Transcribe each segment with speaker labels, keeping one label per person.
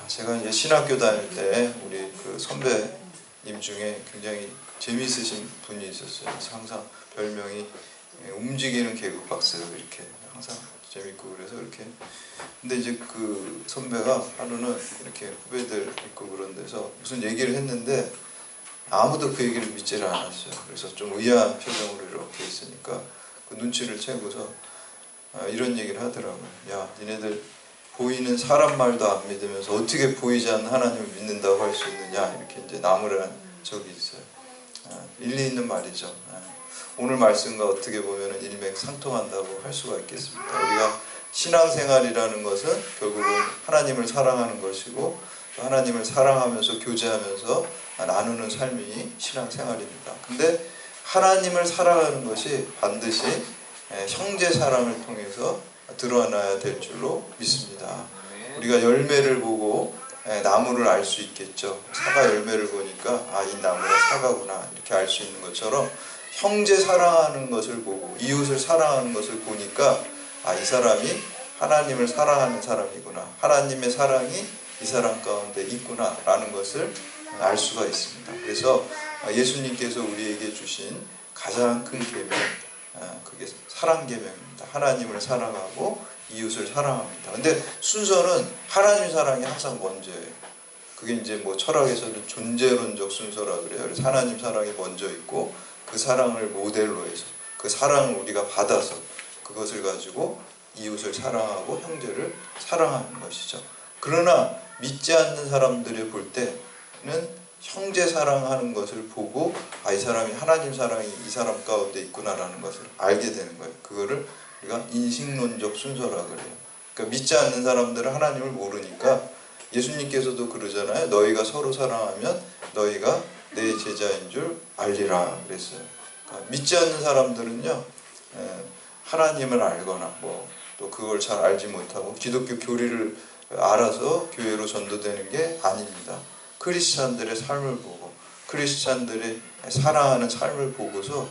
Speaker 1: 제가 이제 신학교 다닐 때 우리 그 선배님 중에 굉장히 재미있으신 분이 있었어요. 항상 별명이 움직이는 개그 박스 이렇게 항상 재밌고 그래서 이렇게. 근데 이제 그 선배가 하루는 이렇게 후배들 있고 그런 데서 무슨 얘기를 했는데 아무도 그 얘기를 믿지를 않았어요. 그래서 좀 의아한 표정으로 이렇게 있으니까 그 눈치를 채고서 이런 얘기를 하더라고요. 야, 니네들 보이는 사람 말도 안 믿으면서 어떻게 보이지 않는 하나님을 믿는다고 할 수 있느냐, 이렇게 이제 나무란 적이 있어요. 일리 있는 말이죠. 오늘 말씀과 어떻게 보면 일맥상통한다고 할 수가 있겠습니다. 우리가 신앙생활이라는 것은 결국은 하나님을 사랑하는 것이고 또 하나님을 사랑하면서 교제하면서 나누는 삶이 신앙생활입니다. 근데 하나님을 사랑하는 것이 반드시 형제 사랑을 통해서 드러나야 될 줄로 믿습니다. 우리가 열매를 보고 나무를 알 수 있겠죠. 사과 열매를 보니까 이 나무가 사과구나 이렇게 알 수 있는 것처럼 형제 사랑하는 것을 보고 이웃을 사랑하는 것을 보니까 이 사람이 하나님을 사랑하는 사람이구나, 하나님의 사랑이 이 사람 가운데 있구나 라는 것을 알 수가 있습니다. 그래서 예수님께서 우리에게 주신 가장 큰 계명, 그게 사랑 계명입니다. 하나님을 사랑하고 이웃을 사랑합니다. 근데 순서는 하나님 사랑이 항상 먼저예요. 그게 이제 뭐 철학에서는 존재론적 순서라 그래요. 그래서 하나님 사랑이 먼저 있고 그 사랑을 모델로 해서 그 사랑을 우리가 받아서 그것을 가지고 이웃을 사랑하고 형제를 사랑하는 것이죠. 그러나 믿지 않는 사람들이 볼 때는 형제 사랑하는 것을 보고 이 사람이 하나님 사랑이 이 사람 가운데 있구나라는 것을 알게 되는 거예요. 그거를 우리가 인식론적 순서라 그래요. 그러니까 믿지 않는 사람들은 하나님을 모르니까 예수님께서도 그러잖아요. 너희가 서로 사랑하면 너희가 내 제자인 줄 알리라 그랬어요. 그러니까 믿지 않는 사람들은요, 하나님을 알거나 또 그걸 잘 알지 못하고 기독교 교리를 알아서 교회로 전도되는 게 아닙니다. 크리스찬들의 삶을 보고 크리스찬들의 사랑하는 삶을 보고서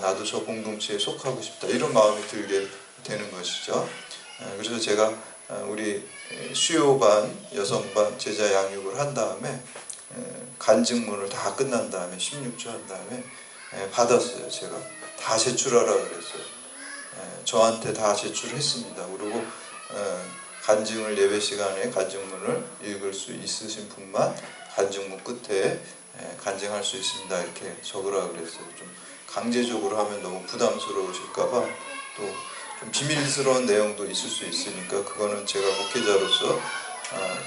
Speaker 1: 나도 저 공동체에 속하고 싶다 이런 마음이 들게 되는 것이죠. 그래서 제가 우리 수요반, 여성반 제자 양육을 한 다음에 간증문을 다 끝난 다음에 16주 한 다음에 받았어요. 제가 다 제출하라 그랬어요. 저한테 다 제출했습니다. 그리고 간증을 예배 시간에 간증문을 읽을 수 있으신 분만 간증문 끝에 간증할 수 있습니다. 이렇게 적으라 그랬어요. 좀 강제적으로 하면 너무 부담스러우실까봐 또 좀 비밀스러운 내용도 있을 수 있으니까 그거는 제가 목회자로서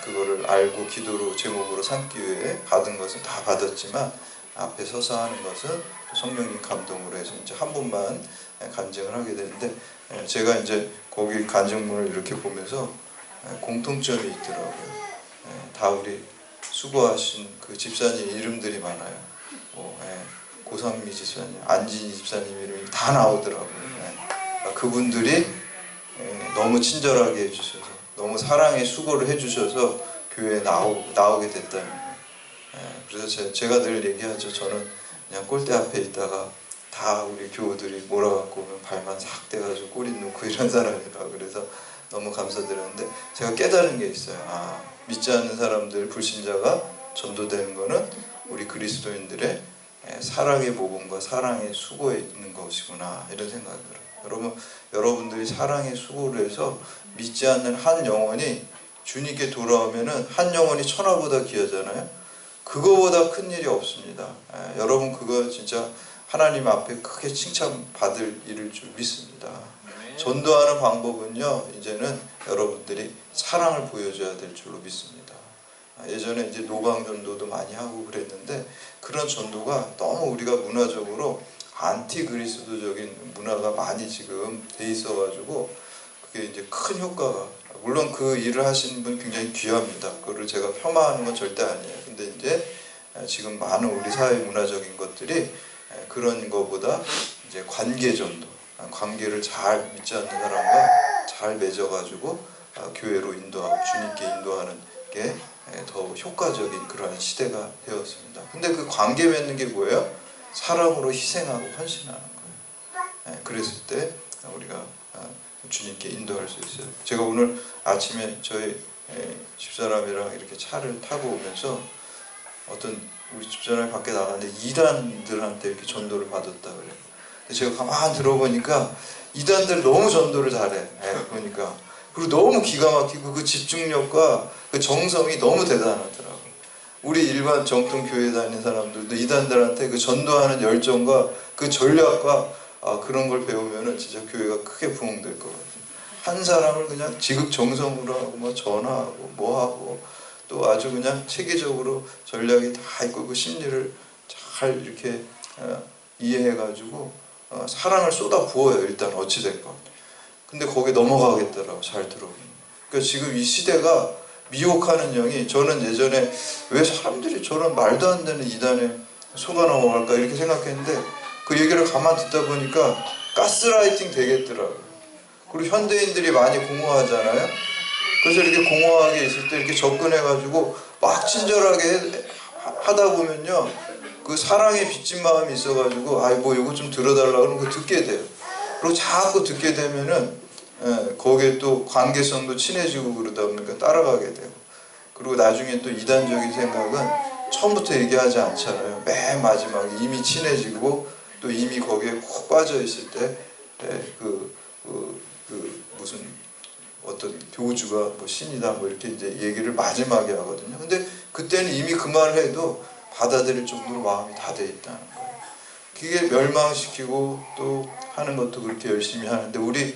Speaker 1: 그거를 알고 기도로 제목으로 삼기 위해 받은 것은 다 받았지만 앞에 서서 하는 것은 성령님 감동으로 해서 이제 한 분만 간증을 하게 되는데 제가 이제 거기 간증문을 이렇게 보면서 공통점이 있더라고요. 다 우리 수고하신 그 집사님 이름들이 많아요. 고상미 집사님, 안진희 집사님 이름이 다 나오더라고요. 그분들이 너무 친절하게 해주셔서 너무 사랑의 수고를 해주셔서 교회에 나오게 됐다는 거예요. 그래서 제가 늘 얘기하죠. 저는 그냥 꼴대 앞에 있다가 다 우리 교우들이 몰아갖고 오면 발만 싹 떼가지고 꼬리 놓고 이런 사람이라 그래서 너무 감사드렸는데 제가 깨달은 게 있어요. 믿지 않는 사람들, 불신자가 전도되는 거는 우리 그리스도인들의 사랑의 모범과 사랑의 수고에 있는 것이구나 이런 생각이 들어요. 여러분들이 사랑의 수고를 해서 믿지 않는 한 영혼이 주님께 돌아오면은 한 영혼이 천하보다 귀하잖아요. 그거보다 큰 일이 없습니다. 여러분 그거 진짜 하나님 앞에 크게 칭찬받을 일일 줄 믿습니다. 전도하는 방법은요, 이제는 여러분들이 사랑을 보여줘야 될 줄로 믿습니다. 예전에 이제 노방 전도도 많이 하고 그랬는데 그런 전도가 너무 우리가 문화적으로 안티 그리스도적인 문화가 많이 지금 돼 있어가지고 그게 이제 큰 효과가, 물론 그 일을 하시는 분 굉장히 귀합니다. 그거를 제가 폄하하는 건 절대 아니에요. 근데 이제 지금 많은 우리 사회 문화적인 것들이 그런 거보다 이제 관계 전도, 관계를 잘 믿지 않는 사람과 잘 맺어가지고 교회로 인도하고 주님께 인도하는 게 더 효과적인 그러한 시대가 되었습니다. 근데 그 관계 맺는 게 뭐예요? 사랑으로 희생하고 헌신하는 거예요. 그랬을 때 우리가 주님께 인도할 수 있어요. 제가 오늘 아침에 저희 집사람이랑 이렇게 차를 타고 오면서 어떤 우리 집사람이 밖에 나갔는데 이단들한테 이렇게 전도를 받았다 그래요. 근데 제가 가만히 들어보니까 이단들 너무 전도를 잘해. 보니까. 그리고 너무 기가 막히고 그 집중력과 그 정성이 너무 대단하더라고요. 우리 일반 정통 교회 다니는 사람들도 이단들한테 그 전도하는 열정과 그 전략과 그런 걸 배우면은 진짜 교회가 크게 부흥될 것 같아요. 한 사람을 그냥 지극정성으로 하고 뭐 전화하고 뭐 하고 또 아주 그냥 체계적으로 전략이 다 있고 그 심리를 잘 이렇게 이해해가지고 사랑을 쏟아 부어요. 일단 어찌됐건. 근데 거기에 넘어가겠더라고. 잘 들어보면. 그러니까 지금 이 시대가 미혹하는 영이, 저는 예전에 왜 사람들이 저런 말도 안 되는 이단에 속아 넘어갈까 이렇게 생각했는데 그 얘기를 가만 듣다 보니까 가스라이팅 되겠더라고요. 그리고 현대인들이 많이 공허하잖아요. 그래서 이렇게 공허하게 있을 때 이렇게 접근해가지고 막 친절하게 하다 보면요, 그 사랑에 빚진 마음이 있어가지고 아이 뭐 이거 좀 들어달라 그러면 그거 듣게 돼요. 그리고 자꾸 듣게 되면은 거기에 또 관계성도 친해지고 그러다 보니까 따라가게 되고, 그리고 나중에 또 이단적인 생각은 처음부터 얘기하지 않잖아요. 맨 마지막에 이미 친해지고 또 이미 거기에 콕 빠져 있을 때 무슨 어떤 교주가 뭐 신이다 뭐 이렇게 이제 얘기를 마지막에 하거든요. 근데 그때는 이미 그 말을 해도 받아들일 정도로 마음이 다 돼 있다는 거예요. 그게 멸망시키고 또 하는 것도 그렇게 열심히 하는데, 우리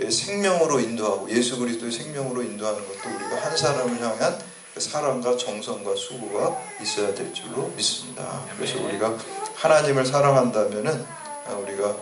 Speaker 1: 생명으로 인도하고 예수 그리스도의 생명으로 인도하는 것도 우리가 한 사람을 향한 사랑과 정성과 수고가 있어야 될 줄로 믿습니다. 그래서 우리가 하나님을 사랑한다면은 우리가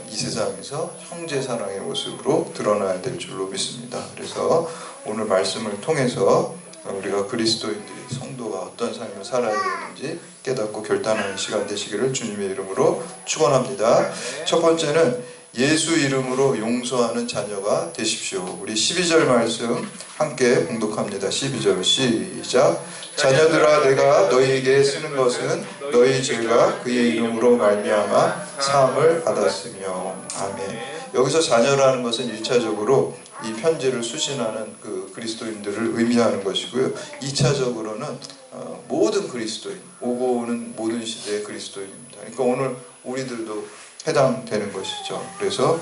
Speaker 1: 이 세상에서 형제 사랑의 모습으로 드러나야 될 줄로 믿습니다. 그래서 오늘 말씀을 통해서 우리가 그리스도인들이, 성도가 어떤 삶을 살아야 되는지 깨닫고 결단하는 시간 되시기를 주님의 이름으로 축원합니다. 첫 번째는 예수 이름으로 용서하는 자녀가 되십시오. 우리 12절 말씀 함께 봉독합니다. 12절 시작. 자녀들아, 내가 너희에게 쓰는 것은 너희 죄가 그의 이름으로 말미암아 사함을 받았으며. 아멘. 여기서 자녀라는 것은 1차적으로 이 편지를 수신하는 그 그리스도인들을 의미하는 것이고요. 2차적으로는 모든 그리스도인, 오고 오는 모든 시대의 그리스도인입니다. 그러니까 오늘 우리들도 해당되는 것이죠. 그래서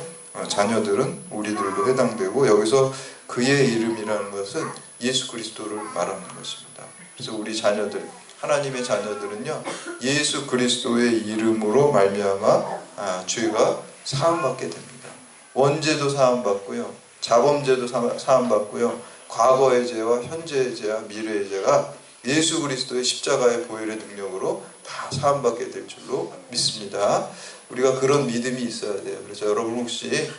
Speaker 1: 자녀들은 우리들도 해당되고, 여기서 그의 이름이라는 것은 예수 그리스도를 말하는 것입니다. 그래서 우리 자녀들, 하나님의 자녀들은요, 예수 그리스도의 이름으로 말미암아 죄가 사함받게 됩니다. 원죄도 사함받고요, 자범죄도 사함받고요, 과거의 죄와 현재의 죄와 미래의 죄가 예수 그리스도의 십자가의 보혈의 능력으로 다 사함받게 될 줄로 믿습니다. 우리가 그런 믿음이 있어야 돼요. 그래서 여러분 혹시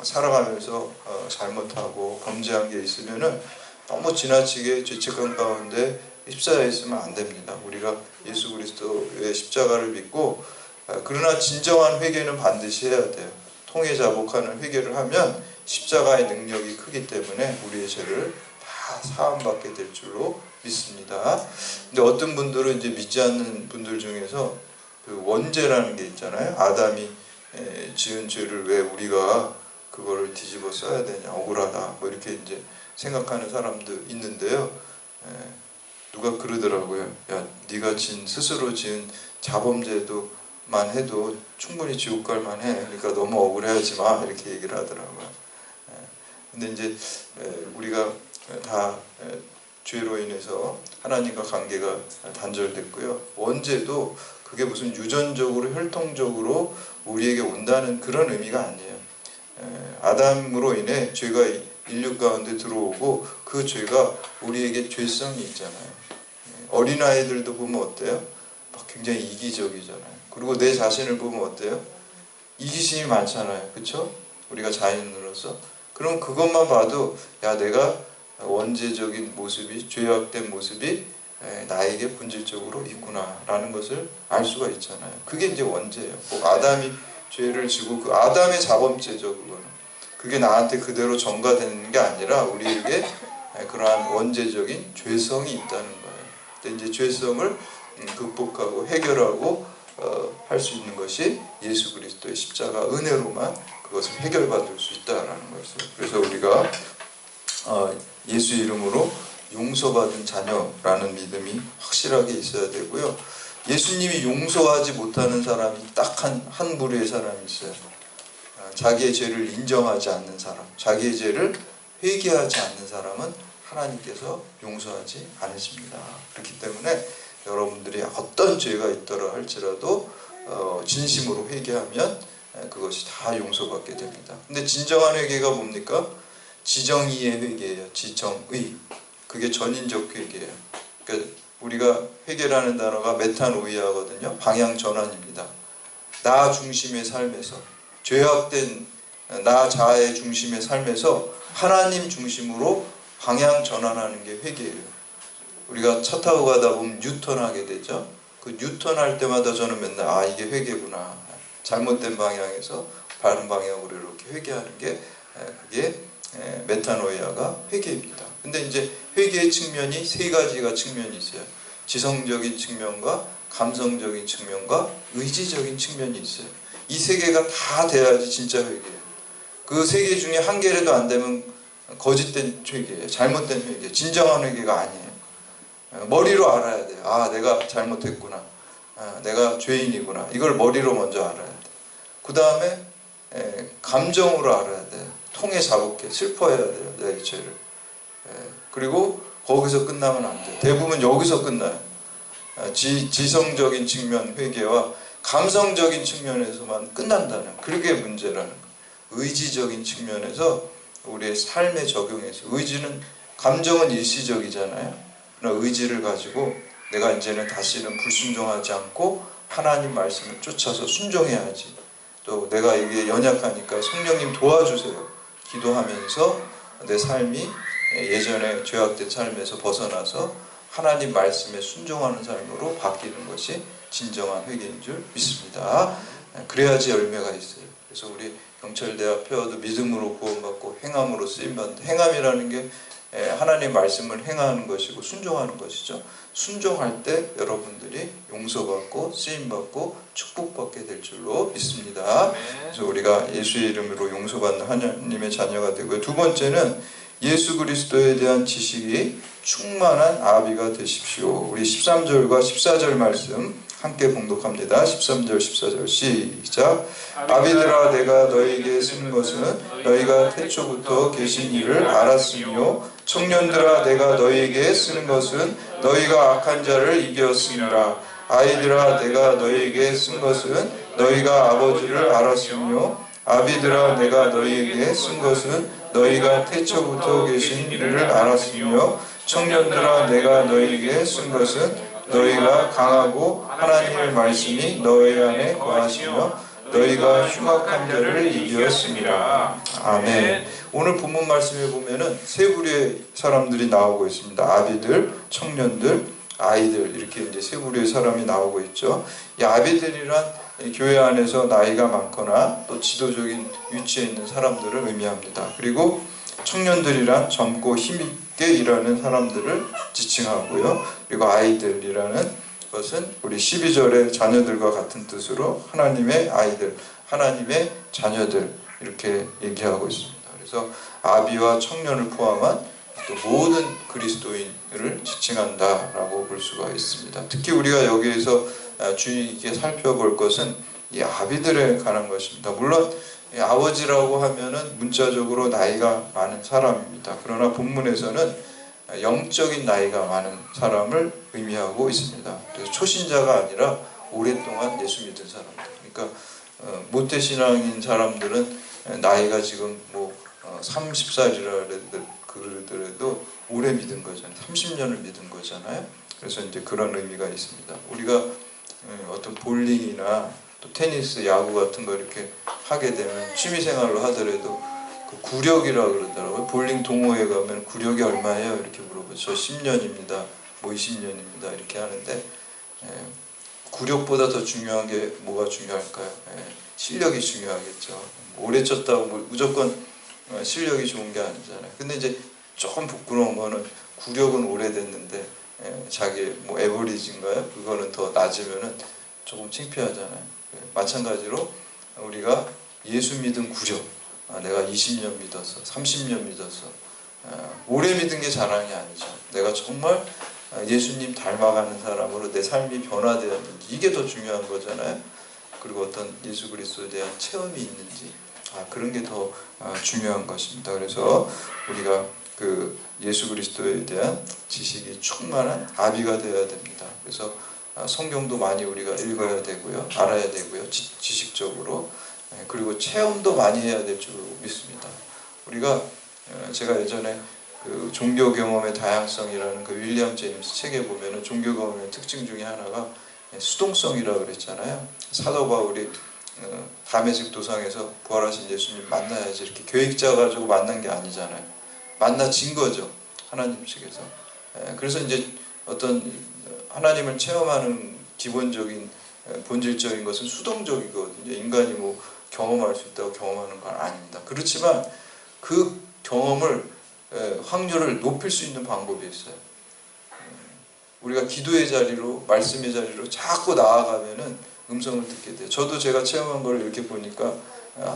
Speaker 1: 살아가면서 잘못하고 범죄한 게 있으면은 너무 지나치게 죄책감 가운데 휩싸여 있으면 안 됩니다. 우리가 예수 그리스도의 십자가를 믿고, 그러나 진정한 회개는 반드시 해야 돼요. 통회자복하는 회개를 하면 십자가의 능력이 크기 때문에 우리의 죄를 다 사함받게 될 줄로 믿습니다. 근데 어떤 분들은 이제 믿지 않는 분들 중에서 그 원죄라는 게 있잖아요. 아담이 지은 죄를 왜 우리가 그거를 뒤집어 써야 되냐, 억울하다 뭐 이렇게 이제 생각하는 사람도 있는데요. 누가 그러더라고요. 야, 네가 스스로 지은 자범죄도만 해도 충분히 지옥 갈 만해. 그러니까 너무 억울해하지 마. 이렇게 얘기를 하더라고요. 근데 이제 우리가 다 죄로 인해서 하나님과 관계가 단절됐고요. 원죄도 그게 무슨 유전적으로 혈통적으로 우리에게 온다는 그런 의미가 아니에요. 아담으로 인해 죄가 인류 가운데 들어오고 그 죄가 우리에게 죄성이 있잖아요. 어린아이들도 보면 어때요? 막 굉장히 이기적이잖아요. 그리고 내 자신을 보면 어때요? 이기심이 많잖아요. 그렇죠? 우리가 자연으로서. 그럼 그것만 봐도 야, 내가 원죄적인 모습이, 죄악된 모습이 나에게 본질적으로 있구나 라는 것을 알 수가 있잖아요. 그게 이제 원죄예요. 꼭 아담이 죄를 지고 그 아담의 자범죄죠. 그게 나한테 그대로 전가되는 게 아니라 우리에게 그러한 원죄적인 죄성이 있다는 거예요. 근데 이제 죄성을 극복하고 해결하고 할 수 있는 것이 예수 그리스도의 십자가 은혜로만 그것을 해결받을 수 있다라는 것을. 그래서 우리가 예수 이름으로 용서받은 자녀라는 믿음이 확실하게 있어야 되고요. 예수님이 용서하지 못하는 사람이 딱 한 부류의 사람이 있어요. 자기의 죄를 인정하지 않는 사람, 자기의 죄를 회개하지 않는 사람은 하나님께서 용서하지 않으십니다. 그렇기 때문에 여러분들이 어떤 죄가 있더라 할지라도 진심으로 회개하면 그것이 다 용서받게 됩니다. 근데 진정한 회개가 뭡니까? 지정의의 회개예요. 지정의. 그게 전인적 회개예요. 그러니까 우리가 회개라는 단어가 메타노이아거든요. 방향 전환입니다. 나 중심의 삶에서, 죄악된 나 자아의 중심의 삶에서 하나님 중심으로 방향 전환하는 게 회개예요. 우리가 차 타고 가다 보면 뉴턴하게 되죠. 그 뉴턴할 때마다 저는 맨날 이게 회개구나. 잘못된 방향에서 바른 방향으로 이렇게 회개하는 게 그게 메타노이아가 회개입니다. 근데 이제 회개의 측면이 세 가지가 측면이 있어요. 지성적인 측면과 감성적인 측면과 의지적인 측면이 있어요. 이 세 개가 다 돼야지 진짜 회개예요. 그 세 개 중에 한 개라도 안 되면 거짓된 회개예요. 잘못된 회개, 진정한 회개가 아니에요. 머리로 알아야 돼요. 내가 잘못했구나. 내가 죄인이구나. 이걸 머리로 먼저 알아야 돼요. 그 다음에 감정으로 알아야 돼요. 통에 잡을게 슬퍼해야 돼요. 내 죄를. 그리고 거기서 끝나면 안 돼요. 대부분 여기서 끝나요. 지성적인 측면 회개와 감성적인 측면에서만 끝난다는, 그게 문제라는 거예요. 의지적인 측면에서 우리의 삶에 적용해서, 의지는, 감정은 일시적이잖아요. 그러나 의지를 가지고 내가 이제는 다시는 불순종하지 않고 하나님 말씀을 쫓아서 순종해야지. 또 내가 이게 연약하니까 성령님 도와주세요. 기도하면서 내 삶이 예전에 죄악된 삶에서 벗어나서 하나님 말씀에 순종하는 삶으로 바뀌는 것이 진정한 회개인 줄 믿습니다. 그래야지 열매가 있어요. 그래서 우리 경찰대학 폐허도 믿음으로 구원받고 행함으로 쓰임받는다. 행함이라는 게 하나님 말씀을 행하는 것이고 순종하는 것이죠. 순종할 때 여러분들이 용서받고 쓰임받고 축복받게 될 줄로 믿습니다. 그래서 우리가 예수의 이름으로 용서받는 하나님의 자녀가 되고요. 두 번째는 예수 그리스도에 대한 지식이 충만한 아비가 되십시오. 우리 13절과 14절 말씀 함께 봉독합니다. 13절 14절 시작. 아비들아 내가 너희에게 쓰는 것은 너희가 태초부터 계신 이를 알았으며 청년들아 내가 너희에게 쓰는 것은 너희가 악한 자를 이겼습니다. 아이들아 내가 너희에게 쓴 것은 너희가 아버지를 알았으며 아비들아 내가 너희에게 쓴 것은 너희가 태초부터 계신 이를 알았으며 청년들아 내가 너희에게 쓴 것은 너희가 강하고 하나님의 말씀이 너희 안에 거하시며 너희가 흉악한 자를 이겼습니다. 아멘. 오늘 본문 말씀에 보면은 세 부류의 사람들이 나오고 있습니다. 아비들, 청년들, 아이들, 이렇게 이제 세 부류의 사람이 나오고 있죠. 이 아비들이란 교회 안에서 나이가 많거나 또 지도적인 위치에 있는 사람들을 의미합니다. 그리고 청년들이란 젊고 힘있게 일하는 사람들을 지칭하고요. 그리고 아이들이라는 것은 우리 12절의 자녀들과 같은 뜻으로 하나님의 아이들, 하나님의 자녀들, 이렇게 얘기하고 있습니다. 그래서 아비와 청년을 포함한 또 모든 그리스도인을 지칭한다라고 볼 수가 있습니다. 특히 우리가 여기에서 주의 깊게 살펴볼 것은 이 아비들에 관한 것입니다. 물론 아버지라고 하면은 문자적으로 나이가 많은 사람입니다. 그러나 본문에서는 영적인 나이가 많은 사람을 의미하고 있습니다. 그래서 초신자가 아니라 오랫동안 예수 믿은 사람들. 그러니까 모태신앙인 사람들은 나이가 지금 30살이라 그러더라도 오래 믿은 거잖아요. 30년을 믿은 거잖아요. 그래서 이제 그런 의미가 있습니다. 우리가 어떤 볼링이나 또 테니스, 야구 같은 거 이렇게 하게 되면 취미생활로 하더라도 그 구력이라고 그러더라고요. 볼링 동호회 가면 구력이 얼마예요? 이렇게 물어보죠. 저 10년입니다. 20년입니다. 이렇게 하는데 구력보다 더 중요한 게 뭐가 중요할까요? 실력이 중요하겠죠. 오래 쳤다고 무조건 실력이 좋은 게 아니잖아요. 근데 이제 조금 부끄러운 거는 구력은 오래됐는데 자기 에버리지인가요? 그거는 더 낮으면은 조금 창피하잖아요. 마찬가지로 우리가 예수 믿은 구력, 내가 20년 믿었어, 30년 믿었어, 오래 믿은 게 자랑이 아니죠. 내가 정말 예수님 닮아가는 사람으로 내 삶이 변화되었는지, 이게 더 중요한 거잖아요. 그리고 어떤 예수 그리스도에 대한 체험이 있는지, 그런 게 더 중요한 것입니다. 그래서 우리가 그 예수 그리스도에 대한 지식이 충만한 아비가 되어야 됩니다. 그래서 성경도 많이 우리가 읽어야 되고요, 알아야 되고요, 지식적으로. 그리고 체험도 많이 해야 될 줄 믿습니다. 우리가 제가 예전에 그 종교 경험의 다양성이라는 그 윌리엄 제임스 책에 보면은 종교 경험의 특징 중에 하나가 수동성이라고 그랬잖아요. 사도 바울이 다메섹 도상에서 부활하신 예수님 만나야지 이렇게 계획 짜가지고 만난 게 아니잖아요. 만나진 거죠, 하나님 측에서. 그래서 이제 어떤 하나님을 체험하는 기본적인 본질적인 것은 수동적이거든요. 인간이 뭐 경험할 수 있다고 경험하는 건 아닙니다. 그렇지만 그 경험을 확률을 높일 수 있는 방법이 있어요. 우리가 기도의 자리로, 말씀의 자리로 자꾸 나아가면은 음성을 듣게 돼요. 저도 제가 체험한 걸 이렇게 보니까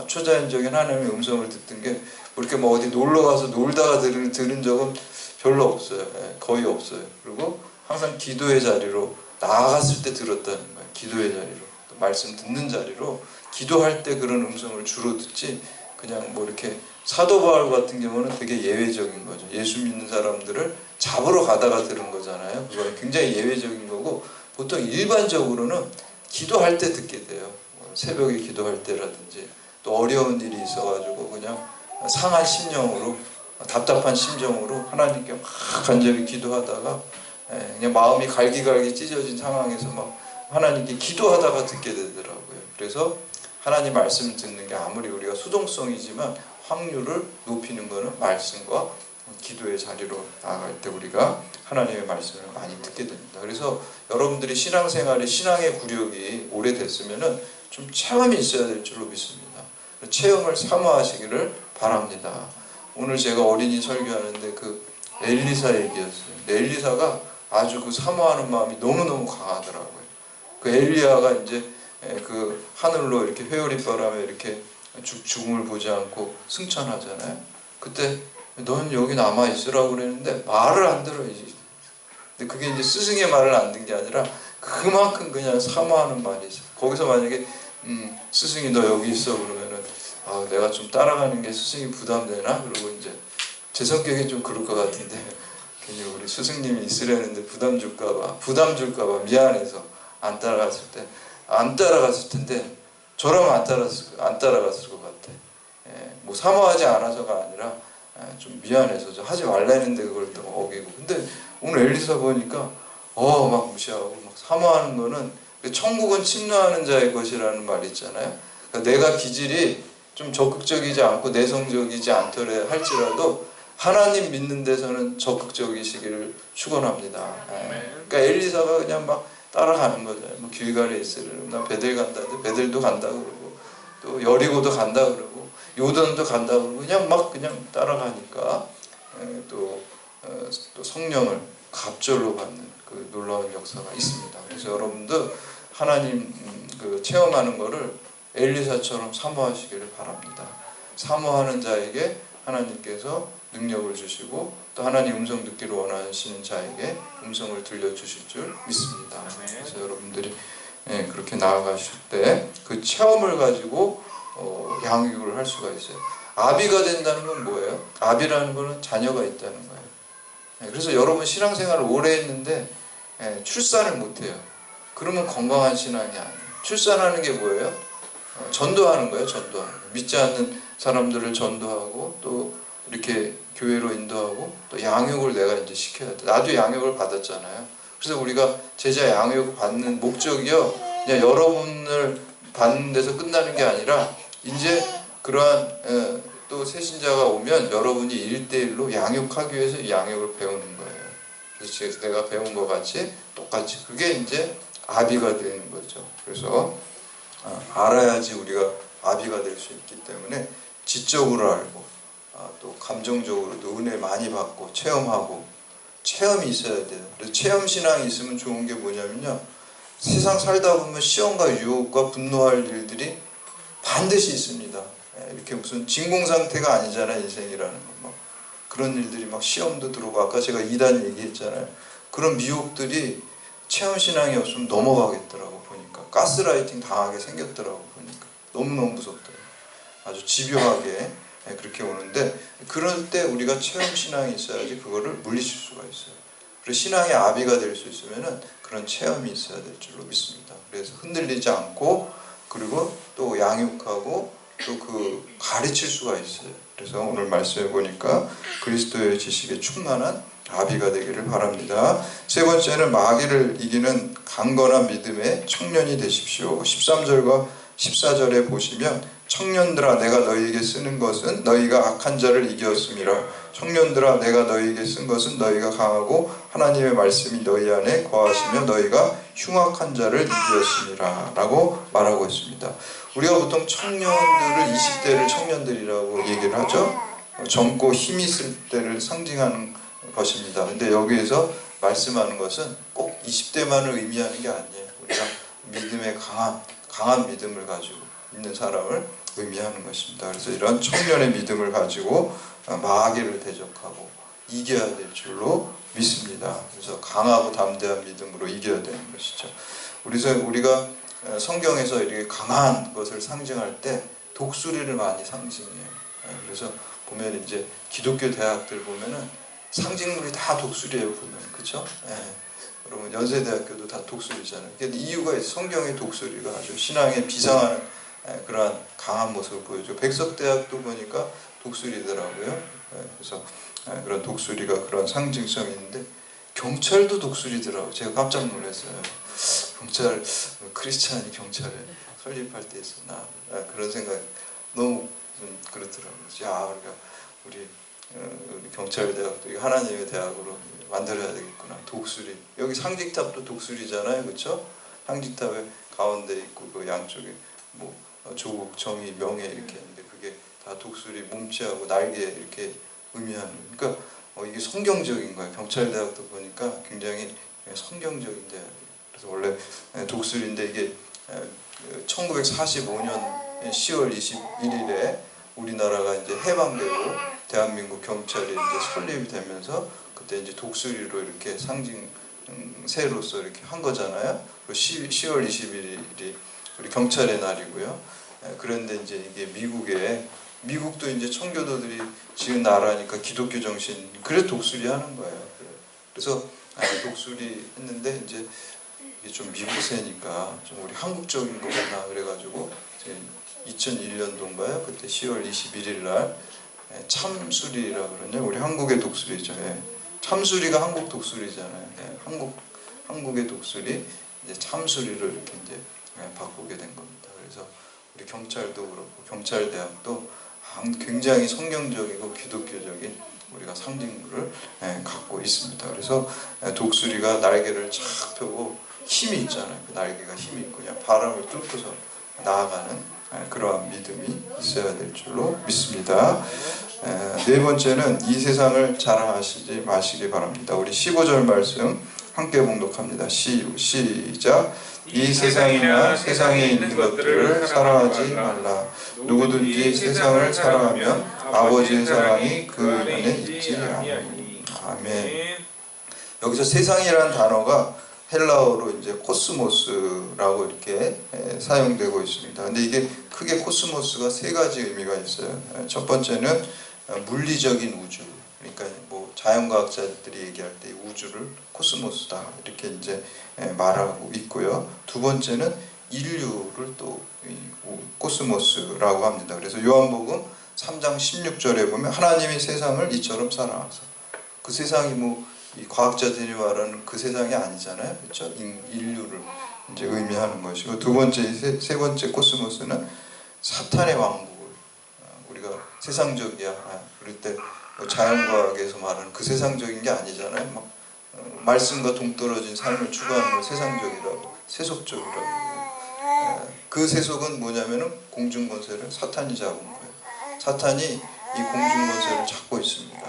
Speaker 1: 초자연적인 하나님의 음성을 듣던 게 이렇게 뭐 어디 놀러 가서 놀다가 들은 적은 별로 없어요. 거의 없어요. 그리고 항상 기도의 자리로 나아갔을 때 들었다는 거예요. 기도의 자리로, 또 말씀 듣는 자리로, 기도할 때 그런 음성을 주로 듣지, 그냥 뭐 이렇게 사도 바울 같은 경우는 되게 예외적인 거죠. 예수 믿는 사람들을 잡으러 가다가 들은 거잖아요. 그건 굉장히 예외적인 거고, 보통 일반적으로는 기도할 때 듣게 돼요. 새벽에 기도할 때라든지, 또 어려운 일이 있어가지고 그냥 상한 심령으로, 답답한 심정으로 하나님께 막 간절히 기도하다가 그냥 마음이 갈기갈기 찢어진 상황에서 막 하나님께 기도하다가 듣게 되더라고요. 그래서 하나님 말씀을 듣는 게 아무리 우리가 수동성이지만 확률을 높이는 것은 말씀과 기도의 자리로 나아갈 때 우리가 하나님의 말씀을 많이 듣게 됩니다. 그래서 여러분들이 신앙생활에 신앙의 구력이 오래됐으면 좀 체험이 있어야 될 줄로 믿습니다. 체험을 사모하시기를 바랍니다. 오늘 제가 어린이 설교하는데 그 엘리사 얘기였어요. 엘리사가 아주 그 사모하는 마음이 너무너무 강하더라고요. 그 엘리야가 이제 그 하늘로 이렇게 회오리바람에 이렇게 죽음을 보지 않고 승천하잖아요. 그때 넌 여기 남아 있으라고 그랬는데 말을 안 들어요. 근데 그게 이제 스승의 말을 안 듣는 게 아니라 그만큼 그냥 사모하는 말이 있어요. 거기서 만약에 스승이 너 여기 있어 그러면은 내가 좀 따라가는 게 스승이 부담되나? 그러고 이제 제 성격이 좀 그럴 것 같은데 괜히 우리 스승님이 있으려는데 부담 줄까봐 미안해서 안 따라갔을 텐데 저라면 안 따라갔을 것 같아. 뭐 사모하지 않아서가 아니라 좀 미안해서 저 하지 말라 했는데 그걸 또 어기고. 근데 오늘 엘리사 보니까 막 무시하고 막 사모하는 거는, 천국은 침노하는 자의 것이라는 말이 있잖아요. 그러니까 내가 기질이 좀 적극적이지 않고 내성적이지 않더라 할지라도 하나님 믿는 데서는 적극적이시기를 축원합니다. 그러니까 엘리사가 그냥 막 따라가는 거죠. 뭐 길갈에 있으려면 나 베델 간다, 베델도 간다 그러고, 또 여리고도 간다 그러고, 요단도 간다 그러고, 그냥 따라가니까 또 성령을 갑절로 받는 그 놀라운 역사가 있습니다. 그래서 여러분도 하나님 그 체험하는 거를 엘리사처럼 사모하시기를 바랍니다. 사모하는 자에게 하나님께서 능력을 주시고, 또 하나님 음성 듣기를 원하시는 자에게 음성을 들려주실 줄 믿습니다. 그래서 여러분들이 그렇게 나아가실 때 그 체험을 가지고 양육을 할 수가 있어요. 아비가 된다는 건 뭐예요? 아비라는 거는 자녀가 있다는 거예요. 그래서 여러분 신앙생활을 오래 했는데 출산을 못해요. 그러면 건강한 신앙이 아니에요. 출산하는 게 뭐예요? 전도하는 거예요. 전도하는 거예요. 믿지 않는 사람들을 전도하고, 또 이렇게 교회로 인도하고, 또 양육을 내가 이제 시켜야 돼. 나도 양육을 받았잖아요. 그래서 우리가 제자 양육을 받는 목적이요, 그냥 여러분을 받는 데서 끝나는 게 아니라 이제 그러한 또 새신자가 오면 여러분이 1대1로 양육하기 위해서 양육을 배우는 거예요. 그래서 내가 배운 것 같이 똑같이, 그게 이제 아비가 되는 거죠. 그래서 알아야지 우리가 아비가 될 수 있기 때문에 지적으로 알고, 또 감정적으로도 은혜 많이 받고 체험하고, 체험이 있어야 돼요. 그래서 체험신앙이 있으면 좋은 게 뭐냐면요, 세상 살다 보면 시험과 유혹과 분노할 일들이 반드시 있습니다. 이렇게 무슨 진공 상태가 아니잖아요. 인생이라는 건 그런 일들이 막 시험도 들어오고 아까 제가 이단 얘기했잖아요. 그런 미혹들이 체험신앙이 없으면 넘어가겠더라고 보니까. 가스라이팅 당하게 생겼더라고 보니까. 너무너무 무섭더라고요. 아주 집요하게 그렇게 오는데 그럴 때 우리가 체험신앙이 있어야지 그거를 물리칠 수가 있어요. 그래서 신앙의 아비가 될 수 있으면은 그런 체험이 있어야 될 줄로 믿습니다. 그래서 흔들리지 않고 그리고 또 양육하고 또 그 가르칠 수가 있어요. 그래서 오늘 말씀해 보니까 그리스도의 지식에 충만한 아비가 되기를 바랍니다. 세 번째는 마귀를 이기는 강건한 믿음의 청년이 되십시오. 13절과 14절에 보시면 청년들아 내가 너희에게 쓰는 것은 너희가 악한 자를 이기었음이라. 청년들아 내가 너희에게 쓴 것은 너희가 강하고 하나님의 말씀이 너희 안에 거하시며 너희가 흉악한 자를 이기었음이라 라고 말하고 있습니다. 우리가 보통 청년들을 20대를 청년들이라고 얘기를 하죠. 젊고 힘이 있을 때를 상징하는 것입니다. 근데 여기에서 말씀하는 것은 꼭 20대만을 의미하는 게 아니에요. 우리가 믿음의 강한 믿음을 가지고 있는 사람을 의미하는 것입니다. 그래서 이런 청년의 믿음을 가지고 마귀를 대적하고 이겨야 될 줄로 믿습니다. 그래서 강하고 담대한 믿음으로 이겨야 되는 것이죠. 그래서 우리가 성경에서 이렇게 강한 것을 상징할 때 독수리를 많이 상징해요. 그래서 보면 이제 기독교 대학들 보면은 상징물이 다 독수리예요, 보면. 그렇죠? 여러분 연세대학교도 다 독수리잖아요. 이유가 성경의 독수리가 아주 신앙에 비상하는 그러한 강한 모습을 보여줘. 백석대학도 보니까 독수리더라고요. 그래서 그런 독수리가 그런 상징성이 있는데 경찰도 독수리더라고요. 제가 깜짝 놀랐어요. 경찰, 크리스찬이 경찰에 설립할 때 있었나 그런 생각이 너무 그렇더라고요. 야, 우리 경찰대학도 하나님의 대학으로 만들어야 되겠구나. 독수리. 여기 상직탑도 독수리잖아요. 그렇죠? 상직탑의 가운데 있고 그 양쪽에 뭐 조국, 정의, 명예 이렇게 있는데 그게 다 독수리 몸체하고 날개 이렇게 의미하는. 그러니까 이게 성경적인 거예요. 경찰대학도 보니까 굉장히 성경적인 대학이에요. 그래서 원래 독수리인데 이게 1945년 10월 21일에 우리나라가 이제 해방되고 대한민국 경찰이 이제 설립이 되면서 그때 이제 독수리로 이렇게 상징새로서 이렇게 한 거잖아요. 10월 21일이 우리 경찰의 날이고요. 그런데 이제 이게 미국도 이제 청교도들이 지은 나라니까 기독교 정신, 그래서 독수리 하는 거예요. 그래서 독수리 했는데 이제 이게 좀 미국세니까 좀 우리 한국적인 거구나 그래가지고 2001년도인가요? 그때 10월 21일 날 참수리라 그러냐? 우리 한국의 독수리죠. 참수리가 한국 독수리잖아요. 한국의 독수리 이제 참수리로 이렇게 이제 바꾸게 된 겁니다. 그래서 우리 경찰도 그렇고 경찰대학도 굉장히 성경적이고 기독교적인 우리가 상징물을 갖고 있습니다. 그래서 독수리가 날개를 쫙 펴고 힘이 있잖아요. 그 날개가 힘이 있고 그냥 바람을 뚫고서 나아가는 그러한 믿음이 있어야 될 줄로 믿습니다. 네 번째는 이 세상을 자랑하시지 마시기 바랍니다. 우리 15절 말씀 함께 봉독합니다. 시작. 이 세상이나 세상에 있는 것들을 사랑하지 말라. 누구든지 세상을 사랑하면 아버지의 사랑이 그 안에 있지 않으니. 아멘. 여기서 세상이라는 단어가 헬라어로 이제 코스모스라고 이렇게 사용되고 있습니다. 근데 이게 크게 코스모스가 세 가지 의미가 있어요. 첫 번째는 물리적인 우주. 그러니까 뭐 자연과학자들이 얘기할 때 우주를 코스모스다 이렇게 이제 말하고 있고요. 두 번째는 인류를 또 코스모스라고 합니다. 그래서 요한복음 3장 16절에 보면 하나님이 세상을 이처럼 사랑하사. 그 세상이 뭐 이 과학자들이 말하는 그 세상이 아니잖아요. 그렇죠? 인류를 이제 의미하는 것이고 두 번째, 세 번째 코스모스는 사탄의 왕국을 우리가 세상적이야. 그럴 때 자연과학에서 말하는 그 세상적인 게 아니잖아요. 막 말씀과 동떨어진 삶을 추구하는 걸 세상적이라고, 세속적이라고. 그 세속은 뭐냐면은 공중권세를 사탄이 잡은 거예요. 사탄이 이 공중권세를 잡고 있습니다.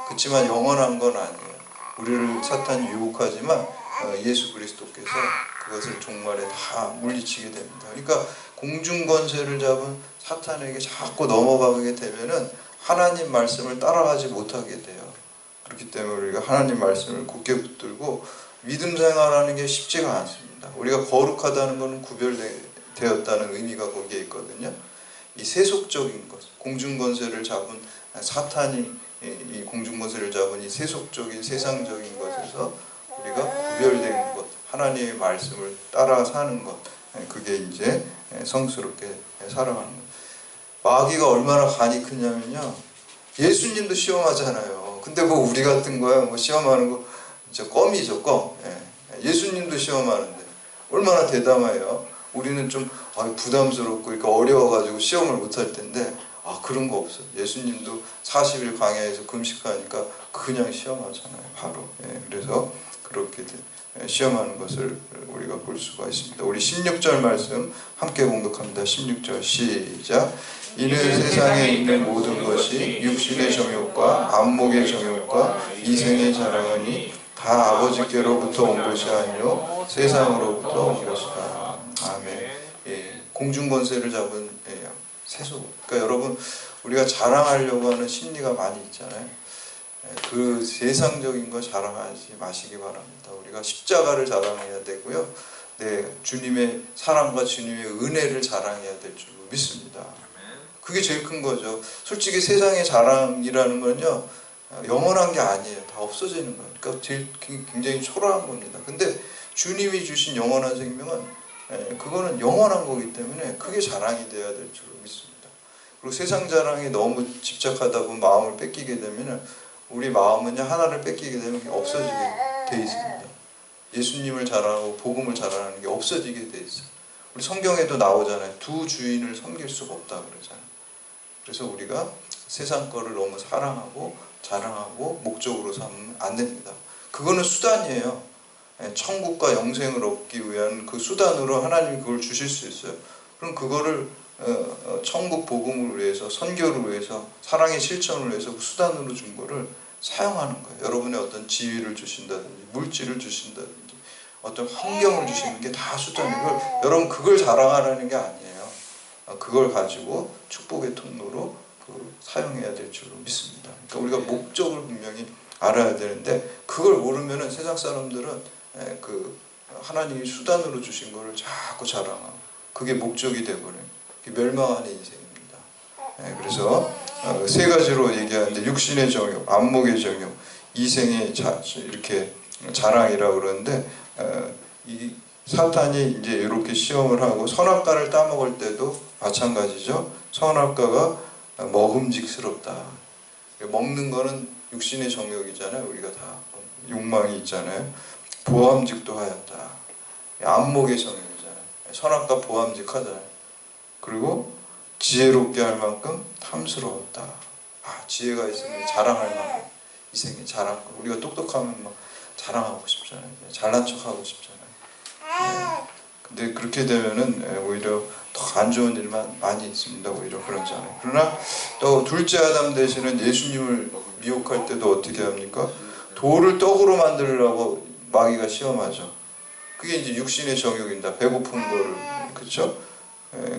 Speaker 1: 그렇지만 영원한 건 아니에요. 우리를 사탄이 유혹하지만 예수 그리스도께서 그것을 종말에 다 물리치게 됩니다. 그러니까 공중권세를 잡은 사탄에게 자꾸 넘어가게 되면은 하나님 말씀을 따라가지 못하게 돼요. 그렇기 때문에 우리가 하나님 말씀을 굳게 붙들고 믿음 생활하는 게 쉽지가 않습니다. 우리가 거룩하다는 것은 구별되었다는 의미가 거기에 있거든요. 이 세속적인 것, 공중권세를 잡은 사탄이 이 공중권세를 잡은 이 세속적인 세상적인 것에서 우리가 구별된 것, 하나님의 말씀을 따라 사는 것, 그게 이제 성스럽게 살아가는 것. 마귀가 얼마나 간이 크냐면요, 예수님도 시험하잖아요. 근데 뭐 우리 같은 거야 뭐 시험하는 거 진짜 껌이죠, 껌. 예수님도 시험하는데 얼마나 대담해요. 우리는 좀 부담스럽고 이렇게 어려워가지고 시험을 못할 텐데 그런 거 없어요. 예수님도 40일 광야에서 금식하니까 그냥 시험하잖아요, 바로. 그래서 그렇게 시험하는 것을 우리가 볼 수가 있습니다. 우리 16절 말씀 함께 봉독합니다. 16절 시작. 이는 세상에 있는 모든 것이 육신의 정욕과 안목의 정욕과 이생의 자랑이니 다 아버지께로부터 온 것이 아니요 세상으로부터 온 것이다. 아멘. 공중권세를 잡은 세속. 그러니까 여러분, 우리가 자랑하려고 하는 심리가 많이 있잖아요. 그 세상적인 거 자랑하지 마시기 바랍니다. 우리가 십자가를 자랑해야 되고요. 주님의 사랑과 주님의 은혜를 자랑해야 될 줄로 믿습니다. 그게 제일 큰 거죠. 솔직히 세상의 자랑이라는 건요, 영원한 게 아니에요. 다 없어지는 거예요. 그러니까 굉장히 초라한 겁니다. 근데 주님이 주신 영원한 생명은 그거는 영원한 거기 때문에 그게 자랑이 돼야 될 줄로 믿습니다. 그리고 세상 자랑에 너무 집착하다 보면 마음을 뺏기게 되면 우리 마음은요, 하나를 뺏기게 되면 없어지게 돼 있습니다. 예수님을 자랑하고 복음을 자랑하는 게 없어지게 돼 있어요. 우리 성경에도 나오잖아요. 두 주인을 섬길 수가 없다 그러잖아요. 그래서 우리가 세상 거를 너무 사랑하고 자랑하고 목적으로 삼으면 안 됩니다. 그거는 수단이에요. 천국과 영생을 얻기 위한 그 수단으로 하나님이 그걸 주실 수 있어요. 그럼 그거를 천국 복음을 위해서, 선교를 위해서, 사랑의 실천을 위해서 그 수단으로 준 거를 사용하는 거예요. 여러분의 어떤 지위를 주신다든지 물질을 주신다든지 어떤 환경을 주시는 게 다 수단이고, 여러분 그걸 자랑하라는 게 아니에요. 그걸 가지고 축복의 통로로 사용해야 될 줄로 믿습니다. 그러니까 우리가 목적을 분명히 알아야 되는데, 그걸 모르면은 세상 사람들은 하나님이 수단으로 주신 거를 자꾸 자랑하고 그게 목적이 되버려요. 멸망하는 인생입니다. 그래서 세 가지로 얘기하는데, 육신의 정욕, 안목의 정욕, 이생의 이렇게 자랑이라고 그러는데, 이 사탄이 이제 이렇게 시험을 하고 선악과를 따먹을 때도 마찬가지죠. 선악과가 먹음직스럽다. 먹는 거는 육신의 정욕이잖아요. 우리가 다 욕망이 있잖아요. 보암직도 하였다. 안목의 정욕이잖아요. 선악과 보암직하잖아요. 그리고 지혜롭게 할 만큼 탐스러웠다. 지혜가 있으면 자랑할 만큼 이생에 자랑. 우리가 똑똑하면 막 자랑하고 싶잖아요. 잘난 척하고 싶잖아요. 근데 그렇게 되면은 오히려 더 안 좋은 일만 많이 있습니다. 오히려 그렇잖아요. 그러나 또 둘째 아담 되시는 예수님을 미혹할 때도 어떻게 합니까? 돌을 떡으로 만들려고 마귀가 시험하죠. 그게 이제 육신의 정욕입니다. 배고픈 거를, 그렇죠?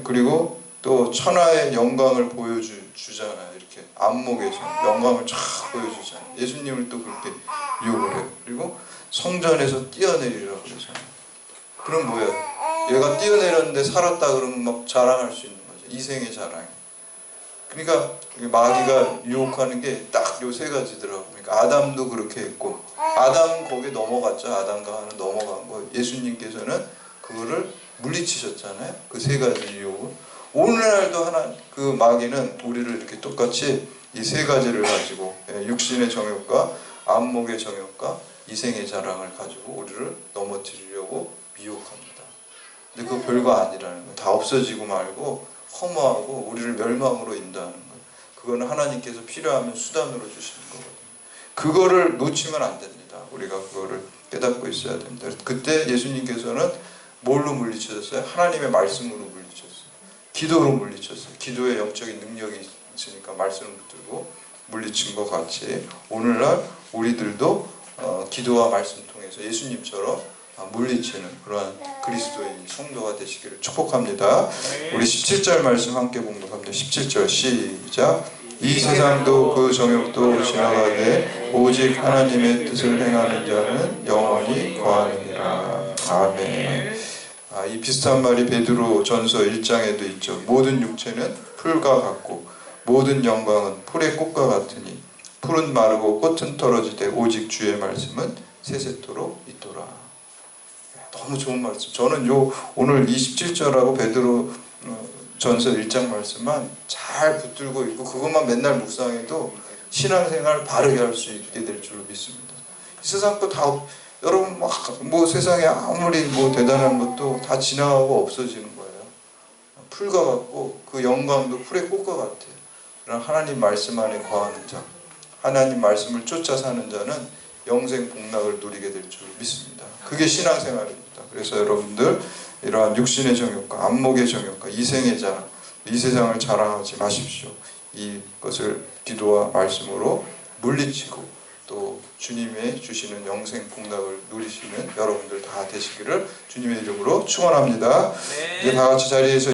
Speaker 1: 그리고 또 천하의 영광을 보여주잖아요. 이렇게 안목의 영광을 쫙 보여주잖아요. 예수님을 또 그렇게 유혹을 해요. 그리고 성전에서 뛰어내리라고 그러잖아요. 그럼 뭐야? 얘가 뛰어내렸는데 살았다 그러면 막 자랑할 수 있는 거죠. 이생의 자랑. 그러니까 마귀가 유혹하는 게 딱 요 세 가지더라고요. 그러니까 아담도 그렇게 했고, 아담은 거기에 넘어갔죠. 아담과 하나는 넘어간 거. 예수님께서는 그거를 물리치셨잖아요. 그 세 가지 유혹을. 오늘날도 그 마귀는 우리를 이렇게 똑같이 이 세 가지를 가지고, 육신의 정욕과 안목의 정욕과 이생의 자랑을 가지고 우리를 넘어뜨리려고 미혹합니다. 근데 그거 별거 아니라는 거예요. 다 없어지고 말고 허무하고 우리를 멸망으로 인도하는 거예요. 그거는 하나님께서 필요하면 수단으로 주시는 거거든요. 그거를 놓치면 안 됩니다. 우리가 그거를 깨닫고 있어야 됩니다. 그때 예수님께서는 뭘로 물리쳤어요? 하나님의 말씀으로 물리쳤어요. 기도로 물리쳤어요. 기도에 영적인 능력이 있으니까 말씀을 붙들고 물리친 것 같이 오늘날 우리들도 기도와 말씀 통해서 예수님처럼 물리치는 그러한 그리스도의 성도가 되시기를 축복합니다. 우리 17절 말씀 함께 봉독합니다. 17절 시작. 이 세상도 그 정욕도 지나가되 오직 하나님의 뜻을 행하는 자는 영원히 거하느니라. 아멘. 이 비슷한 말이 베드로 전서 1장에도 있죠. 모든 육체는 풀과 같고 모든 영광은 풀의 꽃과 같으니 풀은 마르고 꽃은 떨어지되 오직 주의 말씀은 세세토록 있도라. 너무 좋은 말씀. 저는 오늘 27절하고 베드로 전서 1장 말씀만 잘 붙들고 있고 그것만 맨날 묵상해도 신앙생활 바르게 할 수 있게 될 줄로 믿습니다. 이 세상 거 다 여러분 뭐 세상에 아무리 뭐 대단한 것도 다 지나가고 없어지는 거예요. 풀과 같고 그 영광도 풀의 꽃과 같아요. 그런 하나님 말씀 안에 거하는 자, 하나님 말씀을 쫓아 사는 자는 영생 복락을 누리게 될 줄 믿습니다. 그게 신앙생활입니다. 그래서 여러분들 이러한 육신의 정욕과 안목의 정욕과 이생의 자, 이 세상을 자랑하지 마십시오. 이것을 기도와 말씀으로 물리치고 또 주님의 주시는 영생 복락을 누리시는 여러분들 다 되시기를 주님의 이름으로 축원합니다. 이제 다 같이 자리에서